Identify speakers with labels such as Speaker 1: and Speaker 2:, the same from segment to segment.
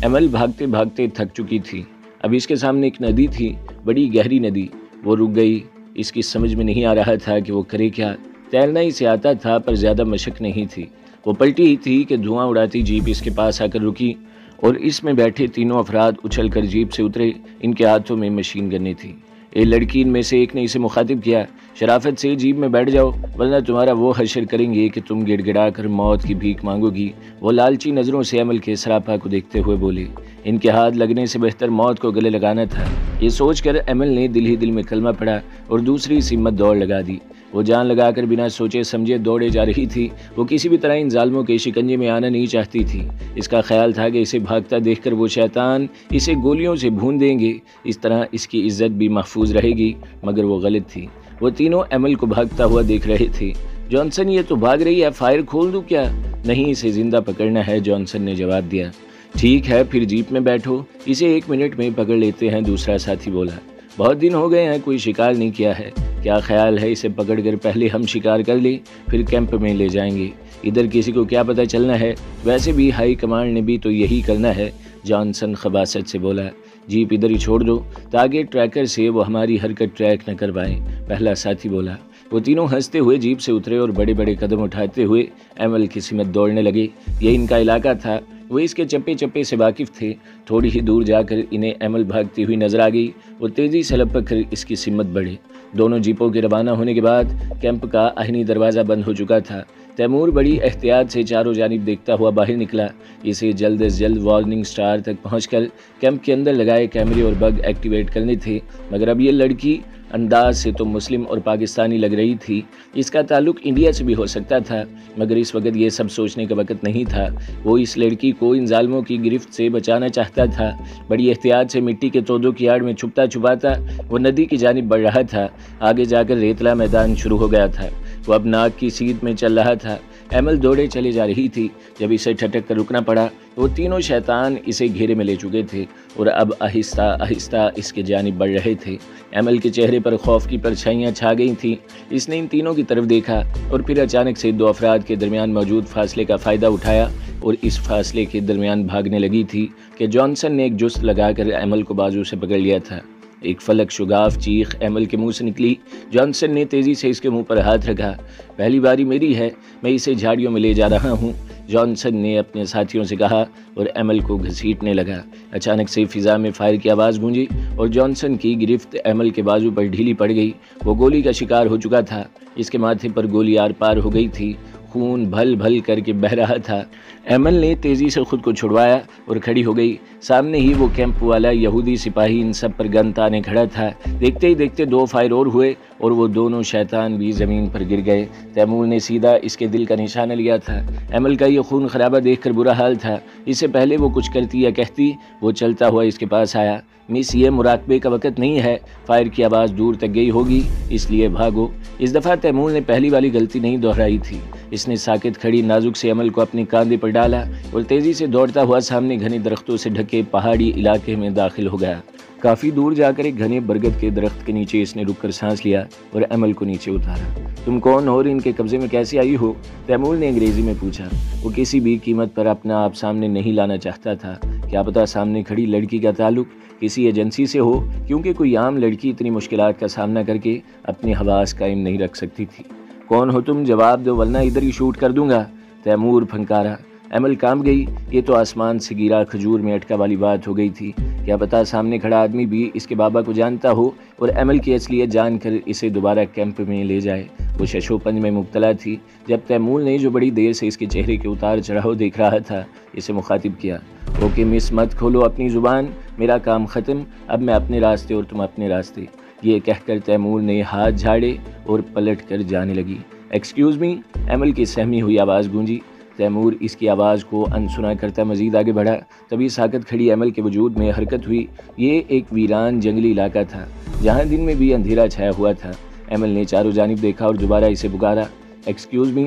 Speaker 1: ایمل بھاگتے بھاگتے تھک چکی تھی۔ اب اس کے سامنے ایک ندی تھی، بڑی گہری ندی۔ وہ رک گئی۔ اس کی سمجھ میں نہیں آ رہا تھا کہ وہ کرے کیا۔ تیرنا ہی سے آتا تھا پر زیادہ مشق نہیں تھی۔ وہ پلٹی ہی تھی کہ دھواں اڑاتی جیپ اس کے پاس آ کر رکی اور اس میں بیٹھے تینوں افراد اچھل کر جیپ سے اترے۔ ان کے ہاتھوں میں مشین گنیں تھی۔ ایک لڑکی ان میں سے ایک نے اسے مخاطب کیا، شرافت سے جیپ میں بیٹھ جاؤ ورنہ تمہارا وہ حشر کریں گے کہ تم گڑ گڑا کر موت کی بھیک مانگو گی۔ وہ لالچی نظروں سے ایمل کے سراپا کو دیکھتے ہوئے بولے، ان کے ہاتھ لگنے سے بہتر موت کو گلے لگانا تھا۔ یہ سوچ کر ایمل نے دل ہی دل میں کلمہ پڑھا اور دوسری سمت دوڑ لگا دی۔ وہ جان لگا کر بنا سوچے سمجھے دوڑے جا رہی تھی۔ وہ کسی بھی طرح ان ظالموں کے شکنجے میں آنا نہیں چاہتی تھی۔ اس کا خیال تھا کہ اسے بھاگتا دیکھ کر وہ شیطان اسے گولیوں سے بھون دیں گے، اس طرح اس کی عزت بھی محفوظ رہے گی، مگر وہ غلط تھی۔ وہ تینوں ایمل کو بھاگتا ہوا دیکھ رہے تھے۔ جانسن یہ تو بھاگ رہی ہے، فائر کھول دوں کیا؟ نہیں، اسے زندہ پکڑنا ہے، جانسن نے جواب دیا۔ ٹھیک ہے پھر جیپ میں بیٹھو، اسے 1 منٹ میں پکڑ لیتے ہیں، دوسرا ساتھی بولا۔ بہت دن ہو گئے ہیں کوئی شکار نہیں کیا ہے، کیا خیال ہے اسے پکڑ کر پہلے ہم شکار کر لیں پھر کیمپ میں لے جائیں گے؟ ادھر کسی کو کیا پتہ چلنا ہے، ویسے بھی ہائی کمانڈ نے بھی تو یہی کرنا ہے، جانسن خباثت سے بولا۔ جیپ ادھر ہی چھوڑ دو تاکہ ٹریکر سے وہ ہماری حرکت ٹریک نہ کروائیں، پہلا ساتھی بولا۔ وہ تینوں ہنستے ہوئے جیپ سے اترے اور بڑے بڑے قدم اٹھاتے ہوئے ایمل کی سمت دوڑنے لگے۔ یہ ان کا علاقہ تھا، وہ اس کے چپے چپے سے واقف تھے۔ تھوڑی ہی دور جا کر انہیں ایمل بھاگتی ہوئی نظر آ گئی۔ وہ تیزی سے لپک کر اس کی سمت بڑھے۔ دونوں جیپوں کے روانہ ہونے کے بعد کیمپ کا آہنی دروازہ بند ہو چکا تھا۔ تیمور بڑی احتیاط سے چاروں جانب دیکھتا ہوا باہر نکلا۔ اسے جلد از جلد وارننگ سٹار تک پہنچ کر کیمپ کے اندر لگائے کیمرے اور بگ ایکٹیویٹ کرنے تھے، مگر اب یہ لڑکی انداز سے تو مسلم اور پاکستانی لگ رہی تھی، اس کا تعلق انڈیا سے بھی ہو سکتا تھا، مگر اس وقت یہ سب سوچنے کا وقت نہیں تھا۔ وہ اس لڑکی کو ان ظالموں کی گرفت سے بچانا چاہتا تھا۔ بڑی احتیاط سے مٹی کے تودوں کی آڑ میں چھپتا چھپاتا وہ ندی کی جانب بڑھ رہا تھا۔ آگے جا کر ریتلا میدان شروع ہو گیا تھا۔ وہ اب ناک کی سیدھ میں چل رہا تھا۔ ایمل دوڑے چلے جا رہی تھی۔ جب اسے ٹھٹک کر رکنا پڑا، وہ تینوں شیطان اسے گھیرے میں لے چکے تھے اور اب آہستہ آہستہ اس کے جانب بڑھ رہے تھے۔ ایمل کے چہرے پر خوف کی پرچھائیاں چھا گئی تھیں۔ اس نے ان تینوں کی طرف دیکھا اور پھر اچانک سے 2 افراد کے درمیان موجود فاصلے کا فائدہ اٹھایا اور اس فاصلے کے درمیان بھاگنے لگی تھی کہ جانسن نے ایک جست لگا کر ایمل کو بازو سے پکڑ لیا تھا۔ ایک فلک شگاف چیخ ایمل کے منہ سے نکلی۔ جانسن نے تیزی سے اس کے منہ پر ہاتھ رکھا۔ پہلی باری میری ہے، میں اسے جھاڑیوں میں لے جا رہا ہوں، جانسن نے اپنے ساتھیوں سے کہا اور ایمل کو گھسیٹنے لگا۔ اچانک سے فضا میں فائر کی آواز گونجی اور جانسن کی گرفت ایمل کے بازو پر ڈھیلی پڑ گئی۔ وہ گولی کا شکار ہو چکا تھا۔ اس کے ماتھے پر گولی آر پار ہو گئی تھی، خون بھل بھل کر کے بہہ رہا تھا۔ ایمل نے تیزی سے خود کو چھڑوایا اور کھڑی ہو گئی۔ سامنے ہی وہ کیمپ والا یہودی سپاہی ان سب پر گن تانے کھڑا تھا۔ دیکھتے ہی دیکھتے 2 فائر اور ہوئے اور وہ دونوں شیطان بھی زمین پر گر گئے۔ تیمور نے سیدھا اس کے دل کا نشانہ لیا تھا۔ ایمل کا یہ خون خرابہ دیکھ کر برا حال تھا۔ اس سے پہلے وہ کچھ کرتی یا کہتی، وہ چلتا ہوا اس کے پاس آیا۔ مس، یہ مراقبے کا وقت نہیں ہے، فائر کی آواز دور تک گئی ہوگی، اس لیے بھاگو۔ اس دفعہ تیمور نے پہلی والی غلطی نہیں دہرائی تھی۔ اس نے ساکت کھڑی نازک سے ایمل کو اپنے کاندھے پر ڈالا اور تیزی سے دوڑتا ہوا سامنے گھنے درختوں سے ڈھکے پہاڑی علاقے میں داخل ہو گیا۔ کافی دور جا کر ایک گھنے برگد کے درخت کے نیچے اس نے رک کر سانس لیا اور ایمل کو نیچے اتارا۔ تم کون ہو اور ان کے قبضے میں کیسے آئی ہو؟ تیمور نے انگریزی میں پوچھا۔ وہ کسی بھی قیمت پر اپنا آپ سامنے نہیں لانا چاہتا تھا۔ کیا پتا سامنے کھڑی لڑکی کا تعلق کسی ایجنسی سے ہو، کیونکہ کوئی عام لڑکی اتنی مشکلات کا سامنا کر کے اپنی حواس قائم نہیں رکھ سکتی تھی۔ کون ہو تم؟ جواب دو ورنہ ادھر ہی شوٹ کر دوں گا، تیمور پھنکارا۔ ایمل کانپ گئی۔ یہ تو آسمان سے گرا کھجور میں اٹکا والی بات ہو گئی تھی۔ کیا پتا سامنے کھڑا آدمی بھی اس کے بابا کو جانتا ہو اور ایمل کی اصلیت جان کر اسے دوبارہ کیمپ میں لے جائے۔ وہ ششو پنج میں مبتلا تھی جب تیمور نے جو بڑی دیر سے اس کے چہرے کے اتار چڑھاؤ دیکھ رہا تھا اسے مخاطب کیا۔ اوکے مس، مت کھولو اپنی زبان، میرا کام ختم، اب میں اپنے راستے اور تم اپنے راستے۔ یہ کہہ کر تیمور نے ہاتھ جھاڑے اور پلٹ کر جانے لگی۔ ایکسکیوز می، ایمل کی سہمی ہوئی آواز گونجی۔ تیمور اس کی آواز کو انسنا کرتا مزید آگے بڑھا۔ تبھی ساکت کھڑی ایمل کے وجود میں حرکت ہوئی۔ یہ ایک ویران جنگلی علاقہ تھا جہاں دن میں بھی اندھیرا چھایا ہوا تھا۔ ایمل نے چاروں جانب دیکھا اور دوبارہ اسے پکارا، ایکسکیوز می،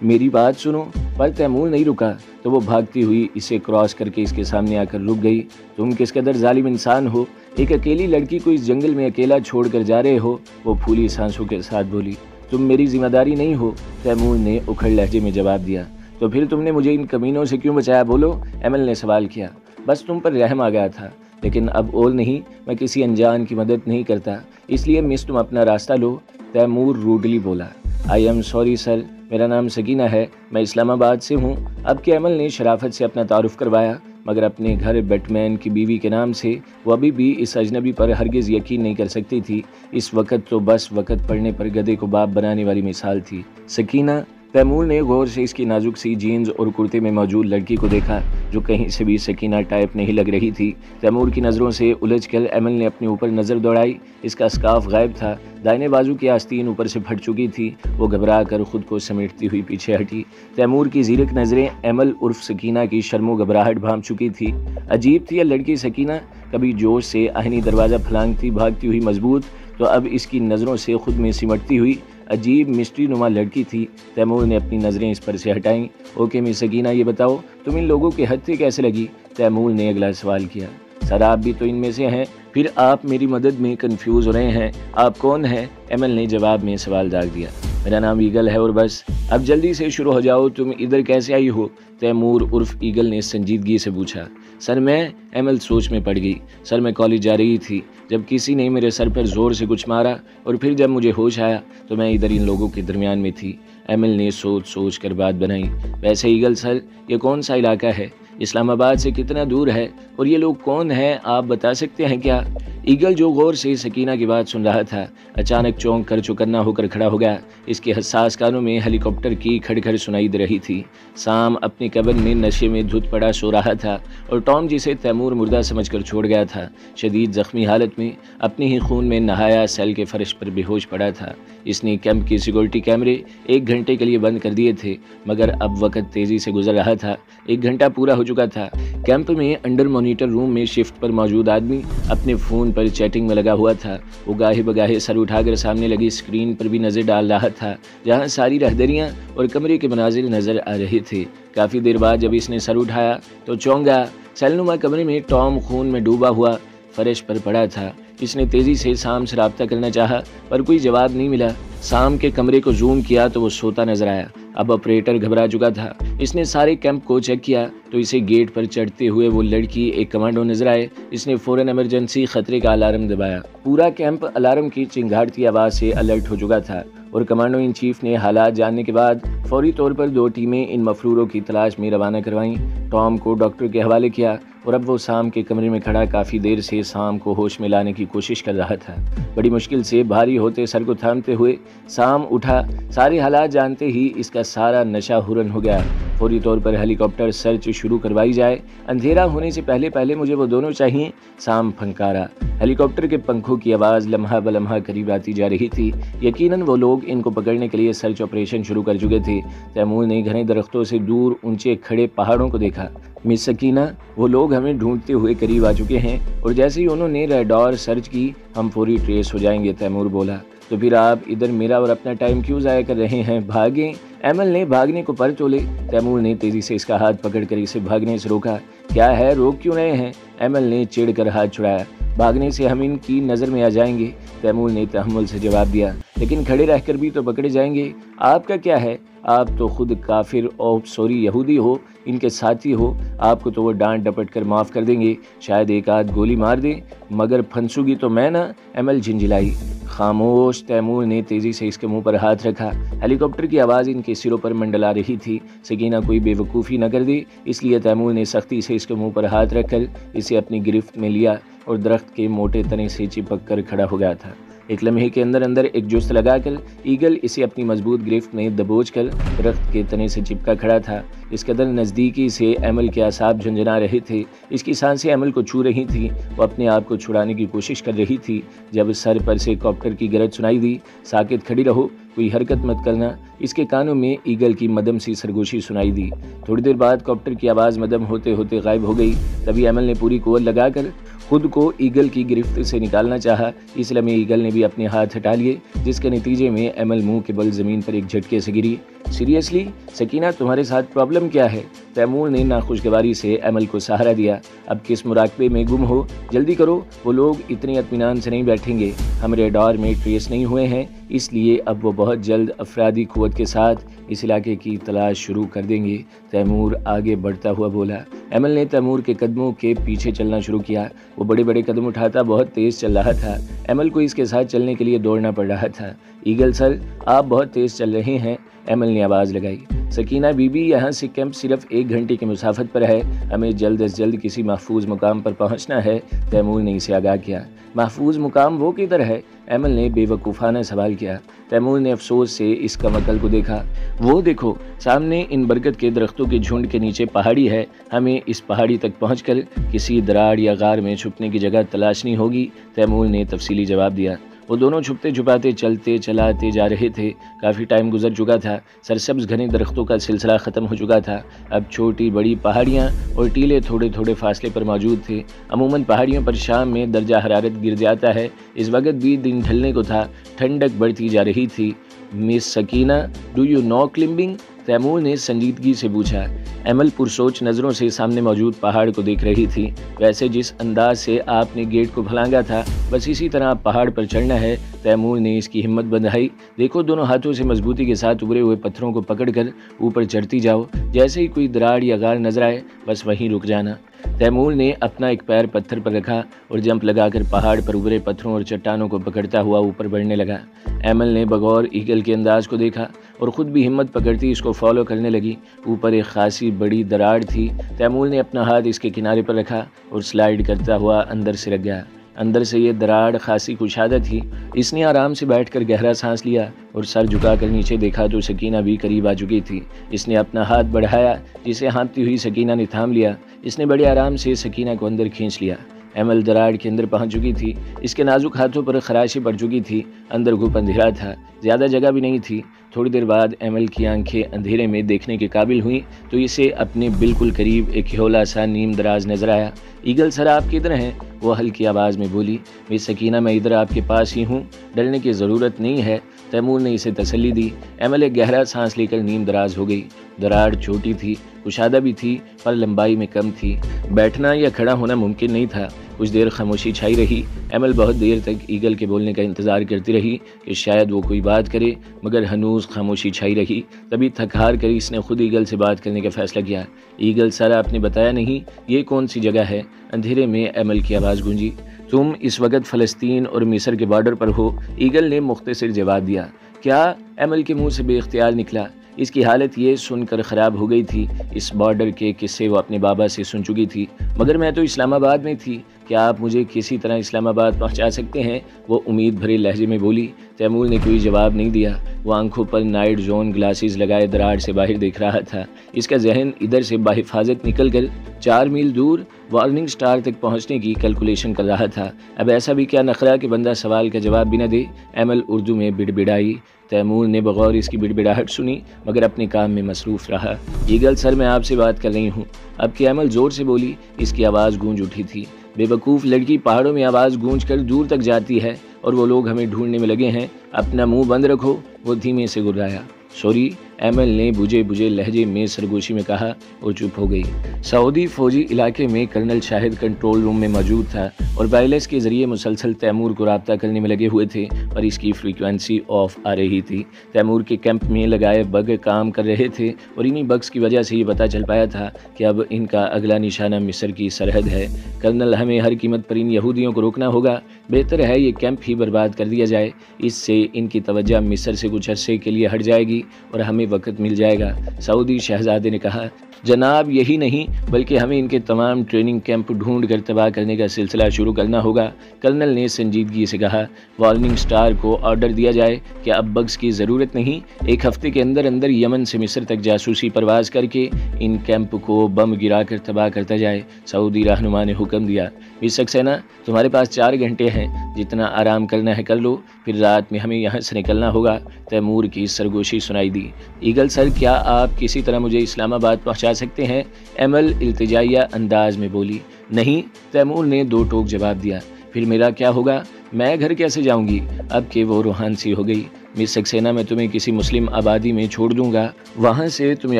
Speaker 1: میری بات سنو۔ پر تیمور نہیں رکا تو وہ بھاگتی ہوئی اسے کراس کر کے اس کے سامنے آ کر رک گئی۔ تم کس قدر ظالم انسان ہو، ایک اکیلی لڑکی کو اس جنگل میں اکیلا چھوڑ کر جا رہے ہو، وہ پھولی سانسوں کے ساتھ بولی۔ تم میری ذمہ داری نہیں ہو، تیمور نے اکھڑ لہجے میں جواب دیا۔ تو پھر تم نے مجھے ان کمینوں سے کیوں بچایا، بولو، ایمل نے سوال کیا۔ بس تم پر رحم آ گیا تھا، لیکن اب اور نہیں، میں کسی انجان کی مدد نہیں کرتا، اس لیے مس تم اپنا راستہ لو، تیمور روڈلی بولا۔ آئی ایم سوری سر، میرا نام سکینہ ہے، میں اسلام آباد سے ہوں۔ اب کہ ایمل نے شرافت سے اپنا تعارف کروایا، مگر اپنے گھر بیٹ مین کی بیوی کے نام سے وہ ابھی بھی اس اجنبی پر ہرگز یقین نہیں کر سکتی تھی۔ اس وقت تو بس وقت پڑنے پر گدھے کو باپ بنانے والی مثال تھی۔ سکینہ، تیمور نے غور سے اس کی نازک سی جینز اور کرتے میں موجود لڑکی کو دیکھا، جو کہیں سے بھی سکینہ ٹائپ نہیں لگ رہی تھی۔ تیمور کی نظروں سے الجھ کر ایمل نے اپنے اوپر نظر دوڑائی۔ اس کا اسکارف غائب تھا، دائیں بازو کی آستین اوپر سے پھٹ چکی تھی۔ وہ گھبرا کر خود کو سمیٹتی ہوئی پیچھے ہٹی۔ تیمور کی زیرک نظریں ایمل عرف سکینہ کی شرم و گھبراہٹ بھانپ چکی تھی۔ عجیب تھی یہ لڑکی سکینہ، کبھی جوش سے آہنی دروازہ پھلانگتی بھاگتی ہوئی مضبوط، تو اب اس کی نظروں سے خود میں سمٹتی ہوئی عجیب مسٹری نما لڑکی تھی۔ تیمور نے اپنی نظریں اس پر سے ہٹائیں۔ اوکے مس سکینہ، یہ بتاؤ تم ان لوگوں کے ہتھے کیسے لگی؟ تیمور نے اگلا سوال کیا۔ سر آپ بھی تو ان میں سے ہیں، پھر آپ میری مدد میں کنفیوز ہو رہے ہیں، آپ کون ہیں؟ ایمل نے جواب میں سوال داغ دیا۔ میرا نام ایگل ہے اور بس۔ اب جلدی سے شروع ہو جاؤ، تم ادھر کیسے آئی ہو؟ تیمور عرف ایگل نے سنجیدگی سے پوچھا۔ سر میں، ایمل سوچ میں پڑ گئی۔ سر میں کالج جا رہی تھی جب کسی نے میرے سر پر زور سے کچھ مارا، اور پھر جب مجھے ہوش آیا تو میں ادھر ان لوگوں کے درمیان میں تھی۔ ایمل نے سوچ کر بات بنائی۔ ویسے ایگل سر، یہ کون سا علاقہ ہے؟ اسلام آباد سے کتنا دور ہے؟ اور یہ لوگ کون ہیں، آپ بتا سکتے ہیں کیا؟ ایگل جو غور سے سکینہ کی بات سن رہا تھا، اچانک چونک کر چوکنا ہو کر کھڑا ہو گیا۔ اس کے حساس کانوں میں ہیلی کاپٹر کی کھڑ سنائی دے رہی تھی۔ سام اپنی کیبن میں نشے میں دھت پڑا سو رہا تھا، اور ٹام جسے تیمور مردہ سمجھ کر چھوڑ گیا تھا، شدید زخمی حالت میں اپنے ہی خون میں نہایا سیل کے فرش پر بے ہوش پڑا تھا۔ اس نے کیمپ کی سیکورٹی کیمرے 1 گھنٹے کے لیے بند کر دیے تھے، مگر اب وقت تیزی سے گزر رہا تھا۔ 1 گھنٹہ پورا ہو چکا تھا۔ کیمپ میں انڈر مانیٹر روم میں شفٹ پر موجود آدمی اپنے فون پر چیٹنگ میں لگا ہوا تھا۔ وہ گاہے بگاہے سر اٹھا کر سامنے لگی اسکرین پر بھی نظر ڈال رہا تھا، جہاں ساری رہدریاں اور کمرے کے مناظر نظر آ رہے تھے۔ کافی دیر بعد جب اس نے سر اٹھایا تو چونگا سیل نما کمرے میں ٹام خون میں ڈوبا ہوا فرش پر پڑا تھا۔ اس نے تیزی سے سام سے رابطہ کرنا چاہا، پر کوئی جواب نہیں ملا۔ سام کے کمرے کو زوم کیا تو وہ سوتا نظر آیا۔ اب آپریٹر گھبرا چکا تھا۔ اس نے سارے کیمپ کو چیک کیا تو اسے گیٹ پر چڑھتے ہوئے وہ لڑکی ایک کمانڈو نظر آئے۔ اس نے فوراً ایمرجنسی خطرے کا الارم دبایا۔ پورا کیمپ الارم کی چنگھاڑتی آواز سے الرٹ ہو چکا تھا، اور کمانڈو ان چیف نے حالات جاننے کے بعد فوری طور پر 2 ٹیمیں ان مفروروں کی تلاش میں روانہ کروائیں۔ ٹام کو ڈاکٹر کے حوالے کیا، اور اب وہ سام کے کمرے میں کھڑا کافی دیر سے سام کو ہوش میں لانے کی کوشش کر رہا تھا۔ بڑی مشکل سے بھاری ہوتے سر کو تھامتے ہوئے سام اٹھا۔ سارے حالات جانتے ہی اس کا سارا نشہ ہورن ہو گیا۔ فوری طور پر ہیلی کاپٹر سرچ شروع کروائی جائے، اندھیرا ہونے سے پہلے مجھے وہ دونوں چاہیے، سام پھنکارا۔ ہیلی کاپٹر کے پنکھوں کی آواز لمحہ بلمحہ قریب آتی جا رہی تھی۔ یقیناً وہ لوگ ان کو پکڑنے کے لیے سرچ آپریشن شروع کر چکے تھے۔ تیمور نے گھنے درختوں سے دور اونچے کھڑے پہاڑوں کو دیکھا۔ مس سکینہ، وہ لوگ ہمیں ڈھونڈتے ہوئے قریب آ چکے ہیں، اور جیسے ہی انہوں نے ریڈار سرچ کی ہم فوری ٹریس ہو جائیں گے، تیمور بولا۔ تو پھر آپ ادھر میرا اور اپنا ٹائم کیوں ضائع کر رہے ہیں؟ بھاگیں۔ ایمل نے بھاگنے کو پر تولے۔ تیمور نے تیزی سے اس کا ہاتھ پکڑ کر اسے بھاگنے سے روکا۔ کیا ہے، روک کیوں رہے ہیں؟ ایمل نے چڑھ کر ہاتھ چھڑایا۔ بھاگنے سے ہم ان کی نظر میں آ جائیں گے، تیمور نے تحمل سے جواب دیا، لیکن کھڑے رہ کر بھی تو پکڑے جائیں گے۔ آپ کا کیا ہے؟ آپ تو خود کافر یہودی ہو، ان کے ساتھی ہو۔ آپ کو تو وہ ڈانٹ ڈپٹ کر معاف کر دیں گے، شاید ایک آدھ گولی مار دیں، مگر پھنسوگی تو میں نا، ایمل جھنجھلائی۔ خاموش، تیمور نے تیزی سے اس کے منہ پر ہاتھ رکھا۔ ہیلی کاپٹر کی آواز ان کے سروں پر منڈلا رہی تھی۔ سکینہ کوئی بے وقوفی نہ کر دے، اس لیے تیمور نے سختی سے اس کے منہ پر ہاتھ رکھ کر اسے اپنی گرفت میں لیا، اور درخت کے موٹے تنے سے چپک کر کھڑا ہو گیا تھا۔ ایک لمحے کے اندر ایک جست لگا کر ایگل اسے اپنی مضبوط گرفت میں دبوچ کر درخت کے تنے سے چپکا کھڑا تھا۔ اس قدر نزدیکی سے ایمل کے اعصاب جھنجھنا رہے تھے۔ اس کی سانسیں ایمل کو چھو رہی تھیں۔ وہ اپنے آپ کو چھڑانے کی کوشش کر رہی تھی جب سر پر سے کاپٹر کی گرج سنائی دی۔ ساکت کھڑی رہو، کوئی حرکت مت کرنا۔ اس کے کانوں میں ایگل کی مدم سی سرگوشی سنائی دی۔ تھوڑی دیر بعد کاپٹر کی آواز مدم ہوتے ہوتے غائب ہو گئی۔ تبھی ایمل نے پوری قوت لگا کر خود کو ایگل کی گرفت سے نکالنا چاہا۔ اس لمحے ایگل نے بھی اپنے ہاتھ ہٹا لیے، جس کے نتیجے میں ایمل منہ کے بل زمین پر ایک جھٹکے سے گری۔ سیریسلی سکینہ، تمہارے ساتھ پرابلم کیا ہے؟ تیمور نے ناخوشگواری سے ایمل کو سہارا دیا۔ اب کس مراقبے میں گم ہو؟ جلدی کرو، وہ لوگ اتنے اطمینان سے نہیں بیٹھیں گے۔ ہم ریڈار میں ٹریس نہیں ہوئے ہیں، اس لیے اب وہ بہت جلد افرادی قوت کے ساتھ اس علاقے کی تلاش شروع کر دیں گے، تیمور آگے بڑھتا ہوا بولا۔ ایمل نے تیمور کے قدموں کے پیچھے چلنا شروع کیا۔ وہ بڑے بڑے قدم اٹھاتا بہت تیز چل رہا تھا۔ ایمل کو اس کے ساتھ چلنے کے لیے دوڑنا پڑ رہا تھا۔ ایگل سر، آپ بہت تیز چل رہے ہیں، ایمل نے آواز لگائی۔ سکینہ بی بی، یہاں سے کیمپ صرف 1 گھنٹے کی مسافت پر ہے، ہمیں جلد از جلد کسی محفوظ مقام پر پہنچنا ہے، تیمور نے اسے آگاہ کیا۔ محفوظ مقام وہ کدھر ہے؟ ایمل نے بے وقوفانہ سوال کیا۔ تیمور نے افسوس سے اس کم عقل کو دیکھا۔ وہ دیکھو، سامنے ان برگد کے درختوں کے جھنڈ کے نیچے پہاڑی ہے، ہمیں اس پہاڑی تک پہنچ کر کسی دراڑ یا غار میں چھپنے کی جگہ تلاشنی ہوگی، تیمور نے تفصیلی جواب دیا۔ وہ دونوں چھپتے چھپاتے چلتے چلاتے جا رہے تھے۔ کافی ٹائم گزر چکا تھا، سرسبز گھنے درختوں کا سلسلہ ختم ہو چکا تھا۔ اب چھوٹی بڑی پہاڑیاں اور ٹیلے تھوڑے تھوڑے فاصلے پر موجود تھے۔ عموماً پہاڑیوں پر شام میں درجہ حرارت گر جاتا ہے، اس وقت بھی دن ڈھلنے کو تھا، ٹھنڈک بڑھتی جا رہی تھی۔ Miss Sakina, do you know climbing? Taimur نے سنجیدگی سے پوچھا۔ ایمل پرسوچ نظروں سے سامنے موجود پہاڑ کو دیکھ رہی تھی۔ ویسے جس انداز سے آپ نے گیٹ کو پھلانگا تھا، بس اسی طرح پہاڑ پر چڑھنا ہے، تیمور نے اس کی ہمت بندھائی۔ دیکھو، دونوں ہاتھوں سے مضبوطی کے ساتھ ابھرے ہوئے پتھروں کو پکڑ کر اوپر چڑھتی جاؤ، جیسے ہی کوئی دراڑ یا غار نظر آئے بس وہیں رک جانا۔ تیمور نے اپنا ایک پیر پتھر پر رکھا اور جمپ لگا کر پہاڑ پر ابھرے پتھروں اور چٹانوں کو پکڑتا ہوا اوپر بڑھنے لگا۔ ایمل نے بغور ایگل کے انداز کو دیکھا اور خود بھی ہمت پکڑتی اس کو فالو کرنے لگی۔ اوپر ایک خاصی بڑی دراڑ تھی۔ تیمور نے اپنا ہاتھ اس کے کنارے پر رکھا اور سلائیڈ کرتا ہوا اندر سے رک گیا۔ اندر سے یہ دراڑ خاصی کشادہ تھی۔ اس نے آرام سے بیٹھ کر گہرا سانس لیا اور سر جھکا کر نیچے دیکھا تو سکینہ بھی قریب آ چکی تھی۔ اس نے اپنا ہاتھ بڑھایا، جسے ہانپتی ہوئی سکینہ نے تھام لیا۔ اس نے بڑے آرام سے سکینہ کو اندر کھینچ لیا۔ ایمل دراڑ کے اندر پہنچ چکی تھی۔ اس کے نازک ہاتھوں پر خراشیں پڑ چکی تھی۔ اندر گھپ اندھیرا تھا، زیادہ جگہ بھی نہیں تھی۔ تھوڑی دیر بعد ایمل کی آنکھیں اندھیرے میں دیکھنے کے قابل ہوئیں تو اسے اپنے بالکل قریب ایک ہیولا سا نیم دراز نظر آیا۔ ایگل سر، آپ کدھر ہیں؟ وہ ہلکی آواز میں بولی۔ مس سکینہ، میں ادھر آپ کے پاس ہی ہوں، ڈرنے کی ضرورت نہیں ہے، تیمور نے اسے تسلی دی۔ ایمل ایک گہرا سانس لے کر نیم دراز ہو گئی۔ دراڑ چھوٹی تھی، کشادہ بھی تھی، پر لمبائی میں کم تھی۔ بیٹھنا یا کھڑا ہونا ممکن نہیں تھا۔ کچھ دیر خاموشی چھائی رہی۔ ایمل بہت دیر تک ایگل کے بولنے کا انتظار کرتی رہی کہ شاید وہ کوئی بات کرے، مگر ہنوز خاموشی چھائی رہی۔ تبھی تھک ہار کر اس نے خود ایگل سے بات کرنے کا فیصلہ کیا۔ ایگل سر، آپ نے بتایا نہیں، یہ کون سی جگہ ہے؟ اندھیرے میں ایمل کی آواز گونجی۔ تم اس وقت فلسطین اور مصر کے بارڈر پر ہو، ایگل نے مختصر جواب دیا۔ کیا؟ ایمل کے منہ سے بے اختیار نکلا۔ اس کی حالت یہ سن کر خراب ہو گئی تھی۔ اس بارڈر کے قصے وہ اپنے بابا سے سن چکی تھی۔ مگر میں تو اسلام آباد میں تھی، کیا آپ مجھے کسی طرح اسلام آباد پہنچا سکتے ہیں؟ وہ امید بھرے لہجے میں بولی۔ تیمور نے کوئی جواب نہیں دیا۔ وہ آنکھوں پر نائٹ زون گلاسز لگائے دراڑ سے باہر دیکھ رہا تھا۔ اس کا ذہن ادھر سے بحفاظت نکل کر 4 میل دور وارننگ سٹار تک پہنچنے کی کیلکولیشن کر رہا تھا۔ اب ایسا بھی کیا نخرہ کہ بندہ سوال کا جواب بھی نہ دے؟ ایمل اردو میں بڑبڑائی۔ تیمور نے بغور اس کی بڑبڑاہٹ سنی مگر اپنے کام میں مصروف رہا۔ ایگل سر، میں آپ سے بات کر رہی ہوں۔ اب کہ ایمل زور سے بولی، اس کی آواز گونج اٹھی تھی۔ بے وقوف لڑکی، پہاڑوں میں آواز گونج کر دور تک جاتی ہے اور وہ لوگ ہمیں ڈھونڈنے میں لگے ہیں، اپنا منہ بند رکھو۔ وہ دھیمے سے گرایا۔ سوری، ایمل نے بجھے بجھے لہجے میں سرگوشی میں کہا اور چپ ہو گئی۔ سعودی فوجی علاقے میں کرنل شاہد کنٹرول روم میں موجود تھا اور وائرلیس کے ذریعے مسلسل تیمور کو رابطہ کرنے میں لگے ہوئے تھے، پر اس کی فریکوینسی آف آ رہی تھی۔ تیمور کے کیمپ میں لگائے بگ کام کر رہے تھے اور انہی بگز کی وجہ سے یہ پتہ چل پایا تھا کہ اب ان کا اگلا نشانہ مصر کی سرحد ہے۔ کرنل، ہمیں ہر قیمت پر ان یہودیوں کو روکنا ہوگا۔ بہتر ہے یہ کیمپ ہی برباد کر دیا جائے، اس سے ان کی توجہ مصر سے کچھ عرصے کے لیے ہٹ جائے گی اور ہمیں وقت مل جائے گا۔ سعودی شہزادے نے کہا۔ جناب، یہی نہیں بلکہ ہمیں ان کے تمام ٹریننگ کیمپ ڈھونڈ کر تباہ کرنے کا سلسلہ شروع کرنا ہوگا، کرنل نے سنجیدگی سے کہا۔ وارننگ سٹار کو آرڈر دیا جائے کہ اب بگز کی ضرورت نہیں، 1 ہفتے کے اندر اندر یمن سے مصر تک جاسوسی پرواز کر کے ان کیمپ کو بم گرا کر تباہ کرتا جائے۔ سعودی رہنما نے حکم دیا۔ مس سکسینہ، تمہارے پاس 4 گھنٹے ہیں، جتنا آرام کرنا ہے کر لو، پھر رات میں ہمیں یہاں سے نکلنا ہوگا۔ تیمور کی سرگوشی سنائی دی۔ ایگل سر، کیا آپ کسی طرح مجھے اسلام آباد پہنچا سکتے ہیں؟ ایمل التجائیہ انداز میں بولی۔ نہیں، تیمور نے 2 ٹوک جواب دیا۔ پھر میرا کیا ہوگا؟ میں گھر کیسے جاؤں گی؟ اب کہ وہ روحان سی ہو گئی۔ مس سکسینہ، میں تمہیں کسی مسلم آبادی میں چھوڑ دوں گا، وہاں سے تمہیں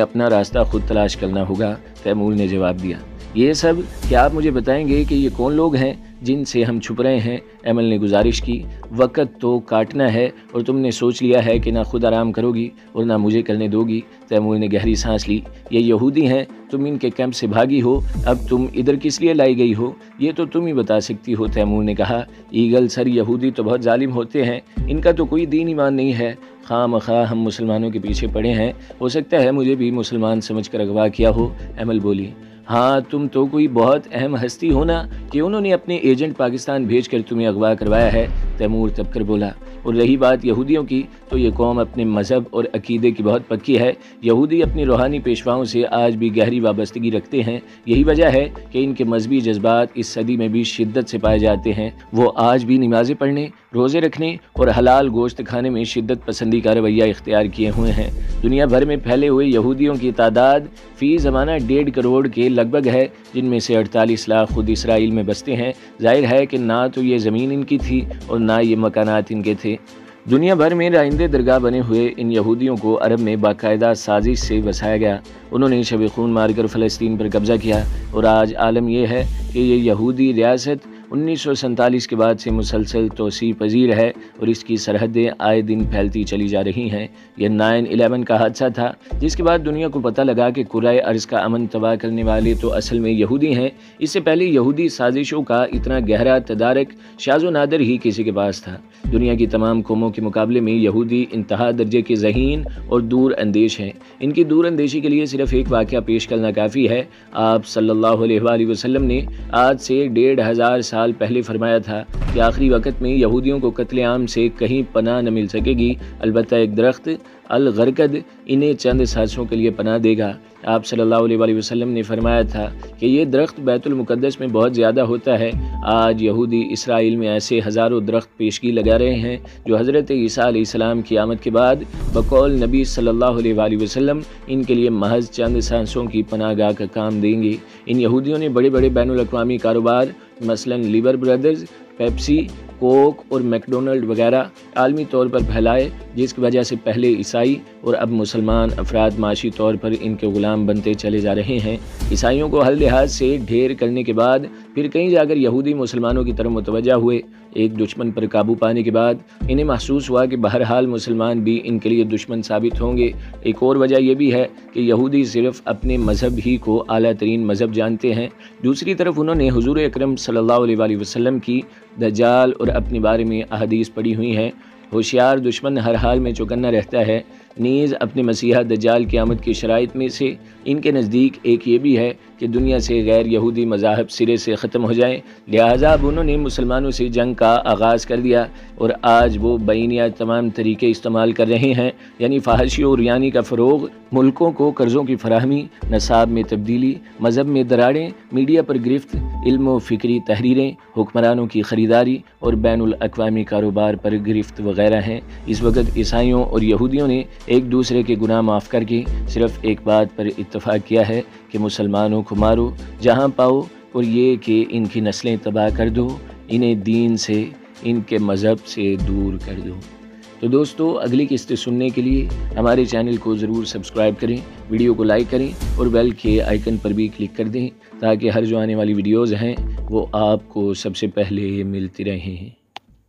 Speaker 1: اپنا راستہ خود تلاش کرنا ہوگا، تیمور نے جواب دیا۔ یہ سب کیا آپ مجھے بتائیں گے کہ یہ کون لوگ ہیں جن سے ہم چھپ رہے ہیں؟ ایمل نے گزارش کی، وقت تو کاٹنا ہے اور تم نے سوچ لیا ہے کہ نہ خود آرام کرو گی اور نہ مجھے کرنے دو گی۔ تیمور نے گہری سانس لی۔ یہ یہودی ہیں، تم ان کے کیمپ سے بھاگی ہو، اب تم ادھر کس لیے لائی گئی ہو؟ یہ تو تم ہی بتا سکتی ہو، تیمور نے کہا۔ ایگل سر، یہودی تو بہت ظالم ہوتے ہیں، ان کا تو کوئی دین ایمان نہیں ہے، خواہ مخواہ ہم مسلمانوں کے پیچھے پڑے ہیں، ہو سکتا ہے مجھے بھی مسلمان سمجھ کر اغوا کیا ہو۔ ایمل بولی، ہاں تم تو کوئی بہت اہم ہستی ہو نا کہ انہوں نے اپنے ایجنٹ پاکستان بھیج کر تمہیں اغوا کروایا ہے، تیمور تب کر بولا۔ اور رہی بات یہودیوں کی، تو یہ قوم اپنے مذہب اور عقیدے کی بہت پکی ہے۔ یہودی اپنی روحانی پیشواؤں سے آج بھی گہری وابستگی رکھتے ہیں، یہی وجہ ہے کہ ان کے مذہبی جذبات اس صدی میں بھی شدت سے پائے جاتے ہیں۔ وہ آج بھی نمازیں پڑھنے، روزے رکھنے اور حلال گوشت کھانے میں شدت پسندی کا رویہ اختیار کیے ہوئے ہیں۔ دنیا بھر میں پھیلے ہوئے یہودیوں کی تعداد فی زمانہ 1.5 کروڑ کے لگ بھگ ہے، جن میں سے 48 لاکھ خود اسرائیل میں بستے ہیں۔ ظاہر ہے کہ نہ تو یہ زمین ان کی تھی اور نہ یہ مکانات ان کے تھے۔ دنیا بھر میں رائندے درگاہ بنے ہوئے ان یہودیوں کو عرب میں باقاعدہ سازش سے بسایا گیا۔ انہوں نے شب خون مار کر فلسطین پر قبضہ کیا، اور آج عالم یہ ہے کہ یہ یہودی ریاست 1947 کے بعد سے مسلسل توسیع پذیر ہے اور اس کی سرحدیں آئے دن پھیلتی چلی جا رہی ہیں۔ یہ 9/11 کا حادثہ تھا، جس کے بعد دنیا کو پتہ لگا کہ کرۂ ارض کا امن تباہ کرنے والے تو اصل میں یہودی ہیں۔ اس سے پہلے یہودی سازشوں کا اتنا گہرا تدارک شاذ و نادر ہی کسی کے پاس تھا۔ دنیا کی تمام قوموں کے مقابلے میں یہودی انتہا درجے کے ذہین اور دور اندیش ہیں۔ ان کی دور اندیشی کے لیے صرف ایک واقعہ پیش کرنا کافی ہے۔ آپ صلی اللہ علیہ وآلہ وسلم نے آج سے 1500 سال پہلے فرمایا تھا کہ آخری وقت میں یہودیوں کو قتل عام سے کہیں پناہ نہ مل سکے گی، البتہ ایک درخت الغرقد انہیں چند سانسوں کے لیے پناہ دے گا۔ آپ صلی اللہ علیہ وآلہ وسلم نے فرمایا تھا کہ یہ درخت بیت المقدس میں بہت زیادہ ہوتا ہے۔ آج یہودی اسرائیل میں ایسے ہزاروں درخت پیشگی لگا رہے ہیں جو حضرت عیسیٰ علیہ السلام کی آمد کے بعد بقول نبی صلی اللہ علیہ وآلہ وسلم ان کے لیے محض چند سانسوں کی پناہ گاہ کا کام دیں گے۔ ان یہودیوں نے بڑے بڑے بین الاقوامی کاروبار مثلاً لیبر برادرز، پیپسی، کوک اور میکڈونلڈ وغیرہ عالمی طور پر پھیلائے، جس کی وجہ سے پہلے عیسائی اور اب مسلمان افراد معاشی طور پر ان کے غلام بنتے چلے جا رہے ہیں۔ عیسائیوں کو ہر لحاظ سے ڈھیر کرنے کے بعد پھر کہیں جا کر یہودی مسلمانوں کی طرف متوجہ ہوئے۔ ایک دشمن پر قابو پانے کے بعد انہیں محسوس ہوا کہ بہرحال مسلمان بھی ان کے لیے دشمن ثابت ہوں گے۔ ایک اور وجہ یہ بھی ہے کہ یہودی صرف اپنے مذہب ہی کو اعلیٰ ترین مذہب جانتے ہیں۔ دوسری طرف انہوں نے حضور اکرم صلی اللہ علیہ وآلہ وسلم کی دجال اور اپنے بارے میں احادیث پڑھی ہوئی ہیں۔ ہوشیار دشمن ہر حال میں چوکنا رہتا ہے۔ نیز اپنے مسیحا دجال کی آمد کی شرائط میں سے ان کے نزدیک ایک یہ بھی ہے کہ دنیا سے غیر یہودی مذاہب سرے سے ختم ہو جائیں، لہٰذا اب انہوں نے مسلمانوں سے جنگ کا آغاز کر دیا، اور آج وہ بینیا تمام طریقے استعمال کر رہے ہیں، یعنی فحاشی اور ریانی کا فروغ، ملکوں کو قرضوں کی فراہمی، نصاب میں تبدیلی، مذہب میں دراڑیں، میڈیا پر گرفت، علم و فکری تحریریں، حکمرانوں کی خریداری اور بین الاقوامی کاروبار پر گرفت وغیرہ ہیں۔ اس وقت عیسائیوں اور یہودیوں نے ایک دوسرے کے گناہ معاف کر کے صرف ایک بات پر اتفاق کیا ہے کہ مسلمانوں کو مارو جہاں پاؤ، اور یہ کہ ان کی نسلیں تباہ کر دو، انہیں دین سے، ان کے مذہب سے دور کر دو۔ تو دوستو، اگلی قسط سننے کے لیے ہمارے چینل کو ضرور سبسکرائب کریں، ویڈیو کو لائک کریں اور بیل کے آئیکن پر بھی کلک کر دیں تاکہ ہر جو آنے والی ویڈیوز ہیں وہ آپ کو سب سے پہلے ملتی رہیں۔